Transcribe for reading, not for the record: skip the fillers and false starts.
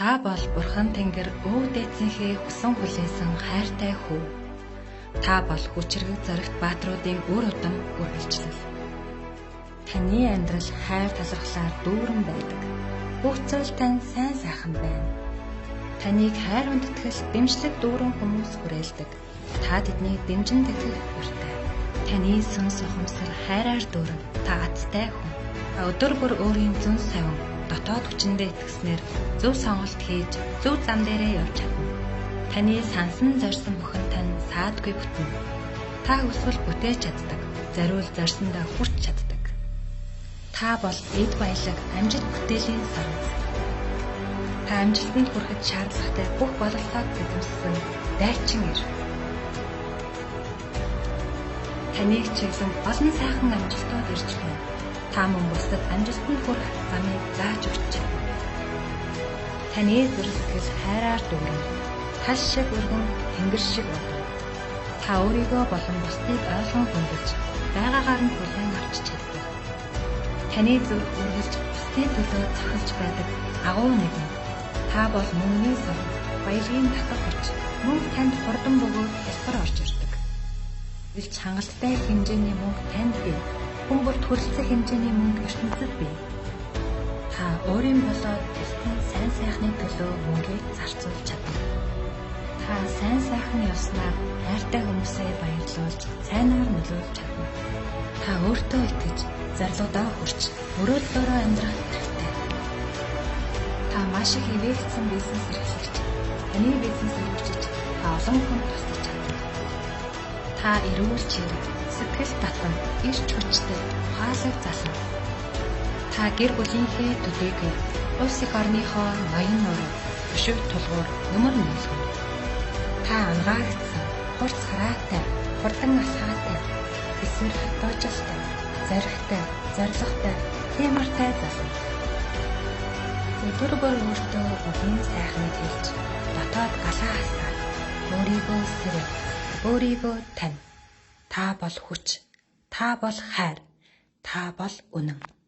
Та бол Бурхан Тэнгэр өвөг дээдсийнхээ хүсэн хүлээсэн хайртай хүү. Та бол хүчрэг зоригт баатруудын үр удам үргэлжлэл. Таны амьдрал хайр талархлаар дүүрэн байдаг. Бүх зүйл тань сайн сайхан байна. Таныг хайр үндэтгэл дэмжлэг дүүрэн хүмүүс хүрээлдэг. Та тэднийг дэмжин тэтгэх хүртэй. Таны сүнс ухамсар хайраар дүүрэн та аттай хүн. Өдөр бүр өөрийн зүн савин дотоод хүчиндээ итгэснээр зөв сонголт хийж зөв зам дээрээ явж чадна. Таны сансан зорьсон бүхэн тань саадгүй бүтнэ. Та хүсвэл бүтээж чаддаг. Зориул зорьсондоо хүрч чаддаг. Та бол эд баялаг амжилт бүтээлийн сарвс. Та амжилтанд хүрэхэд шаардлагатай бүх бололцоог эзэмссэн дайчин ир. Таныг чиглэн олон сайхан амжилтууд ирж байна. Та мөн бусдад амжилтанд хүрэх замыг зааж өгч чадна. Таны зүрх сэтгэл хайраар дүүрэн, тал шиг өргөн, тэнгэр шиг болов. Та өөрийгөө болон бусдыг ойлгон хөндөж, байгаагаар нь хүлээн авч чаддаг. Таны зүрх үргэлж бусдын төлөө цохилж байдаг агуу нэгэн. Та бол мөнгөний сон, баялагын татах хүч, мөнгө танд хурдан бөгөөд хялбар орж ирдэг. Илж хангалттай хэмжээний мөнгө танд бий. Хүн бүрт хүрэлцэх хэмжээний мөнгө ертөнцид бий. Та өөрийн болоод бусдын сайн сайхны төлөө мөнгийг зарцуулж чадна. Та сайн сайхан явснаар хайртай хүмүүсээ баярлуулж, сайнаар нөлөөлж чадна. Та өөртөө итгэж, зарлуудаа хүрч, мөрөөдлөөрөө амьдрах хэрэгтэй. Та маш их ивэлцсэн бизнес эрхлэгч. Таны бизнес өргөжж, та олон хүнд тусалж чадна. Та эрүүл чирэг, сэтгэл татам, ирч хүчтэй, хаалаг залан. Та гэр бүлийнхээ төдийгүй улс их орныхоо ноён нуруу, өшөг тулгуур, нөмөр нөлгөн. Та ангаагдсан, хурц хараатай, хурдан асгаатай, эсвэр хатуужилтай, зоригтой, зоригтой, хямартай залан. Өдөр бүр өөртөө үгийн сайхныг хэлж, дотоод галаа хасаад, өөрийгөө сэрэг, өөрийгөө тань. Та бол хүч, та бол хайр, та бол үнэн.